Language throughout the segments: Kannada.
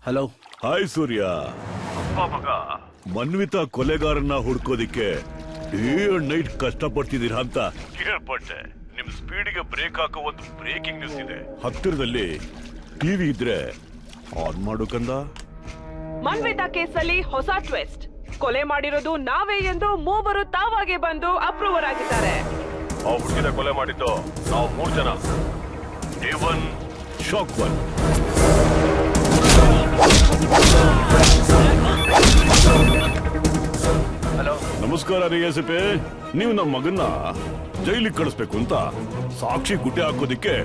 ಹಲೋ. ಹಾಯ್ ಸೂರ್ಯ. ಮನ್ವಿತಾ ಕೊಲೆಗಾರನ್ನ ಹುಡ್ಕೋದಿಕ್ಕೆ ಡೇ ಅಂಡ್ ನೈಟ್ ಕಷ್ಟಪಡ್ತಿದ್ದೀರಾ ಅಂತ ಕೇಳ್ಪಟ್ಟೆ. ನಿಮ್ ಸ್ಪೀಡ್ಗೆ ಬ್ರೇಕ್ ಹಾಕೋ ಒಂದು ಬ್ರೇಕಿಂಗ್ ನ್ಯೂಸ್ ಇದೆ. ಹತ್ತಿರದಲ್ಲಿ ಟಿವಿ ಇದ್ರೆ ಆನ್ ಮಾಡು ಕಂದ. ಮನ್ವಿತಾ ಕೇಸಲ್ಲಿ ಹೊಸ ಟ್ವಿಸ್ಟ್. ಕೊಲೆ ಮಾಡಿರೋದು ನಾವೇ ಎಂದು ಮೂವರು ತಾವಾಗೆ ಬಂದು ಅಪ್ರೂವರ್ ಆಗಿದ್ದಾರೆ. ಆ ಹುಡುಗಿನ ಕೊಲೆ ಮಾಡಿದ್ದು ನಾವು 3 ಜನ. A1 shock 1. ಹಲೋ. ನಮಸ್ಕಾರ ರೀ ಎಸ್.ಪಿ. ನೀವು ನಮ್ಮ ಮಗನ್ನ ಜೈಲಿಗೆ ಕಳಿಸ್ಬೇಕು ಅಂತ ಸಾಕ್ಷಿ ಗುಡ್ಡೆ ಹಾಕೋದಿಕ್ಕೆ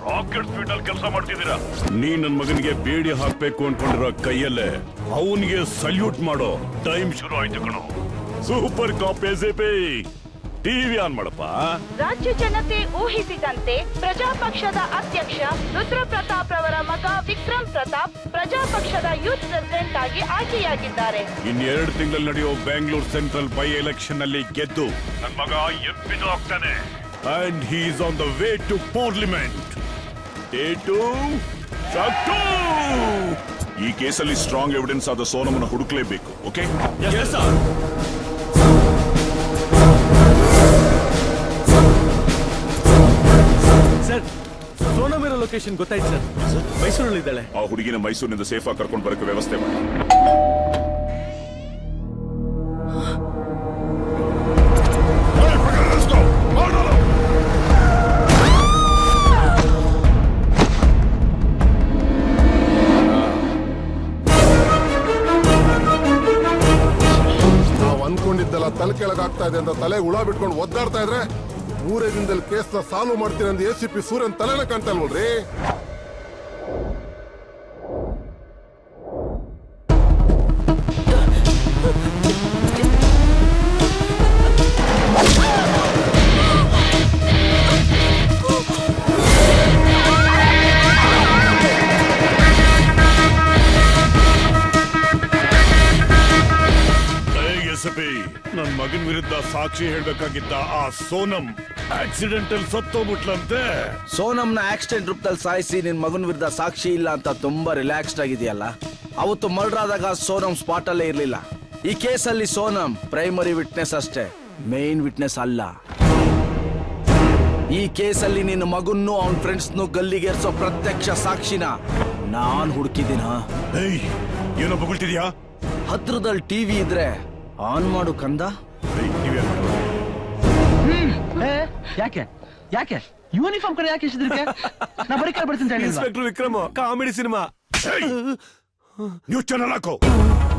ರಾಕೆಟ್ ಸ್ಪೀಡ್ ಅಲ್ಲಿ ಕೆಲಸ ಮಾಡ್ತಿದ್ದೀರಾ. ನೀ ನನ್ ಮಗನಿಗೆ ಬೇಡಿ ಹಾಕ್ಬೇಕು ಅನ್ಕೊಂಡಿರೋ ಕೈಯಲ್ಲೇ ಅವನಿಗೆ ಸಲ್ಯೂಟ್ ಮಾಡೋ ಟೈಮ್ ಶುರು ಆಯ್ತು ಕಣೋ. Super cop SP. TV on ಮಾಡಪ್ಪ. ರಾಜ್ಯ ಜನತೆ ಊಹಿಸಿದಂತೆ ಪ್ರಜಾಪಕ್ಷದ ಅಧ್ಯಕ್ಷ ರುದ್ರ ಪ್ರತಾಪ್ ರವರ ಮಗ ವಿಕ್ರಮ್ ಪ್ರತಾಪ್ ಪ್ರಜಾಪಕ್ಷದ ಯೂತ್ ಪ್ರೆಸಿಡೆಂಟ್ ಆಗಿ ಆಯ್ಕೆಯಾಗಿದ್ದಾರೆ. ಇನ್ 2 ತಿಂಗಳಲ್ಲಿ ನಡೆಯೋ ಬೆಂಗಳೂರು ಸೆಂಟ್ರಲ್ ಬೈ ಎಲೆಕ್ಷನ್ ನಲ್ಲಿ ಗೆದ್ದು ನನ್ನ ಮಗ ಎಂಪಿನೂ ಆಗ್ತಾನೆ. And he is on the way to parliament. ಈ ಕೇಸಲ್ಲಿ ಸ್ಟ್ರಾಂಗ್ ಎವಿಡೆನ್ಸ್ ಆದ ಸೋನಮನ ಹುಡುಕ್ಲೇಬೇಕು. ಓಕೆ ಸರ್, ಸೋನಮ್ ಇರೋ ಲೊಕೇಶನ್ ಗೊತ್ತಾಯ್ತು ಸರ್. ಮೈಸೂರಲ್ಲಿದ್ದಾಳೆ. ಆ ಹುಡುಗಿನ ಮೈಸೂರಿನಿಂದ ಸೇಫ್ ಆಗಿ ಕರ್ಕೊಂಡು ಬರಕ್ಕೆ ವ್ಯವಸ್ಥೆ ಮಾಡಿ. ನಾವು ಅನ್ಕೊಂಡಿದ್ದೆಲ್ಲ ತಲೆ ಕೆಳಗಾಗ್ತಾ ಇದೆ ಅಂತ ತಲೆ ಹುಳ ಬಿಟ್ಕೊಂಡು ಒದ್ದಾಡ್ತಾ ಇದ್ರೆ 3 ದಿನದಲ್ಲಿ ಕೇಸ್ನ ಸಾಲ್ವ್ ಮಾಡ್ತೀನಿ ಅಂತ ಎಸಿಪಿ ಸೂರ್ಯನ್ ತಲೆನ ಕಾಣ್ತಾ ಇಲ್ವಲ್ರಿ. ನನ್ ಮಗನ್ ವಿರುದ್ಧ ಸಾಕ್ಷಿ ಹೇಳ್ಬೇಕಾಗಿದ್ದ ಆ ಸೋನಮ್ ಆಕ್ಸಿಡೆಂಟಲ್ ಸತ್ತೋಗ್ಬಿಟ್ಲಂತೆ. ಸೋನಮ್ನ ಆಕ್ಸಿಡೆಂಟ್ ರೂಪದಲ್ಲಿ ಸಾಯಿಸಿ ನಿನ್ ಮಗನ ವಿರುದ್ಧ ಸಾಕ್ಷಿ ಇಲ್ಲ ಅಂತ ತುಂಬಾ ರಿಲ್ಯಾಕ್ಸ್ಡ್ ಆಗಿದೆಯಲ್ಲ. ಅವತ್ತು ಮರ್ಡರ್ ಆದಾಗ ಸೋನಮ್ ಸ್ಪಾಟ್ ಅಲ್ಲೇ ಇರ್ಲಿಲ್ಲ. ಈ ಕೇಸಲ್ಲಿ ಸೋನಮ್ ಪ್ರೈಮರಿ ವಿಟ್ನೆಸ್ ಅಷ್ಟೇ, ಮೇನ್ ವಿಟ್ನೆಸ್ ಅಲ್ಲ. ಈ ಕೇಸಲ್ಲಿ ನಿನ್ನ ಮಗನ್ನು ಅವನ್ ಫ್ರೆಂಡ್ಸ್ನು ಗಲ್ಲಿಗೇರ್ಸೋ ಪ್ರತ್ಯಕ್ಷ ಸಾಕ್ಷಿನ ನಾನ್ ಹುಡುಕಿದ್ದೀನ. ಏನೋ ಬೊಗಳ್ತಿದ್ಯಾ? ಹತ್ರದಲ್ಲಿ ಟಿವಿ ಇದ್ರೆ ಆನ್ ಮಾಡು ಕಂದ. ಯಾಕೆ ಯಾಕೆ ಯೂನಿಫಾರ್ಮ್ ಕಡೆ ಯಾಕೆ ಇಷ್ಟಿದ್ರಿಗೆ? ನಾ ಬರೀ ಕಾಲ್ ಬರ್ತೀನಿ. Inspector Vikram comedy cinema. News channel ಹಾಕೋ.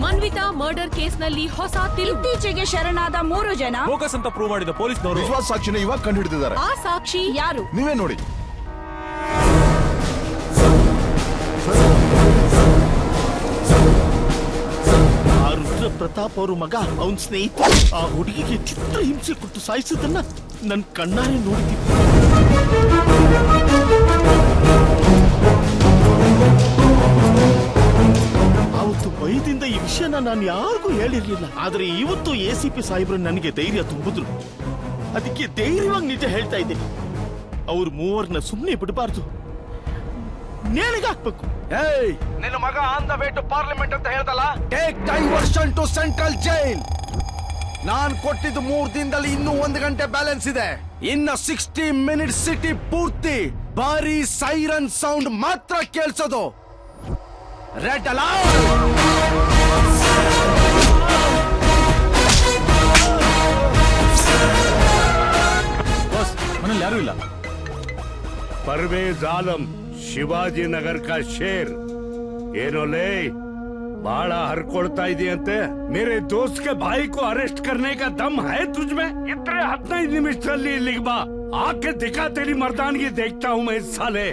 ಮನ್ವಿತಾ ಮರ್ಡರ್ ಕೇಸ್ನಲ್ಲಿ ಹೊಸ ತಿರುವು. ಇತ್ತೀಚೆಗೆ ಶರಣಾದ 3 ಜನ ಫೋಕಸ್ ಅಂತ ಪ್ರೂವ್ ಮಾಡಿದ ಪೊಲೀಸ್ನವರು ವಿಶ್ವಾಸ ಸಾಕ್ಷಿನ ಇವಾಗ ಕಂಡು ಹಿಡಿದಿದ್ದಾರೆ. ಆ ಸಾಕ್ಷಿ ಯಾರು? ನೀವೇ ನೋಡಿ. ರುದ್ರ ಪ್ರತಾಪ್ ಅವರು ಮಗ ಅವನ್ ಸ್ನೇಹಿತ ಆ ಹುಡುಗಿಗೆ ಚಿತ್ರ ಹಿಂಸೆ ಕೊಟ್ಟು ಸಾಯಿಸಿದ್ದನ್ನ ನನ್ ಕಣ್ಣಾರೆ ನೋಡಿದ್ದೀನಿ. ಅವತ್ತು ಭಯದಿಂದ ಈ ವಿಷಯನ ನಾನು ಯಾರಿಗೂ ಹೇಳಿರ್ಲಿಲ್ಲ. ಆದ್ರೆ ಇವತ್ತು ಎಸಿಪಿ ಸಾಹೇಬ್ರು ನನಗೆ ಧೈರ್ಯ ತುಂಬಿದ್ರು. ಅದಕ್ಕೆ ಧೈರ್ಯವಾಗಿ ನಿಜ ಹೇಳ್ತಾ ಇದ್ದೀನಿ. ಅವ್ರು 3 ಸುಮ್ಮನೆ ಬಿಡಬಾರ್ದು, ನೇಣಿಗೆ ಹಾಕ್ಬೇಕು. ನಿನ್ನ ಮಗ on the way to parliament ಅಂತ ಹೇಳ್ದಲ್ಲ. Take diversion to central jail. ನಾನ್ ಕೊಟ್ಟಿದ್ದು 3 ದಿನದಲ್ಲಿ ಇನ್ನೂ 1 ಗಂಟೆ ಬ್ಯಾಲೆನ್ಸ್ ಇದೆ. ಇನ್ನ 60 ಮಿನಿಟ್ಸ್ ಸಿಟಿ ಪೂರ್ತಿ ಬಾರಿ ಸೈರನ್ ಸೌಂಡ್ ಮಾತ್ರ ಕೇಳಿಸೋದು. Red alarm. ಬಸ್ ಮನೇಲಿ ಯಾರು ಇಲ್ಲ. परवेज आलम शिवाजी नगर का शेर ಏನೋಲೇ ಬಾಳ ಹರ್ಕೊಳ್ತಾ ಇದೆಯಂತೆ. मेरे दोस्त के भाई को अरेस्ट करने का दम है तुझमें? इतने 15 ನಿಮಿಷದಲ್ಲಿ ಇಲ್ಲಿಗೆ ಬಾ. आके दिखा तेरी मर्दानगी, देखता हूँ मैं इस साले.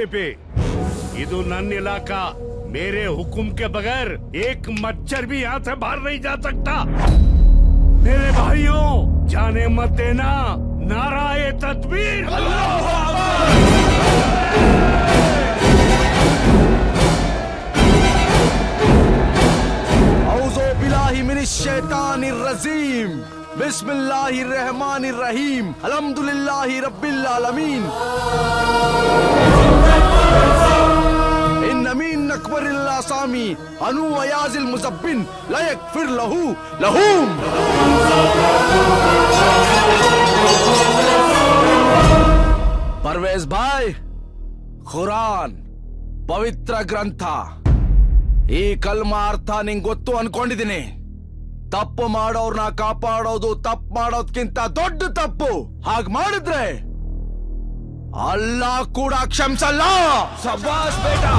एसीपी ಇದು ನನ್ನ ಇಲಾಖಾ मेरे हुक्म के बगैर एक मच्छर भी यहाँ से बाहर नहीं जा सकता मेरे भाइयों जाने मत देना नाराए तकबीर औज़ो बिल्लाहि मिनश शैतानिर रजीम बिस्मिल्लाहिर रहमानिर रहीम अल्हम्दुलिल्लाहि रब्बिल आलमीन इन अकबरिल आसामी अनु अयाजिल मुज़ब्बिन ला यगफिर लहू लहूम परवेज भाई ಖುರಾನ್ ಪವಿತ್ರ ಗ್ರಂಥ ಈ ಕಲ್ಮಾ ಅರ್ಥ ನಿಂಗ್ ಗೊತ್ತು ಅನ್ಕೊಂಡಿದ್ದೀನಿ ತಪ್ಪು ಮಾಡೋರ್ನ ಕಾಪಾಡೋದು ತಪ್ಪು ಮಾಡೋದ್ಕಿಂತ ದೊಡ್ಡ ತಪ್ಪು ಹಾಗ್ ಮಾಡಿದ್ರೆ ಅಲ್ಲಾ ಕೂಡ ಕ್ಷಮಿಸಲ್ಲ. ಶಬಾಷ್ ಬೇಟಾ.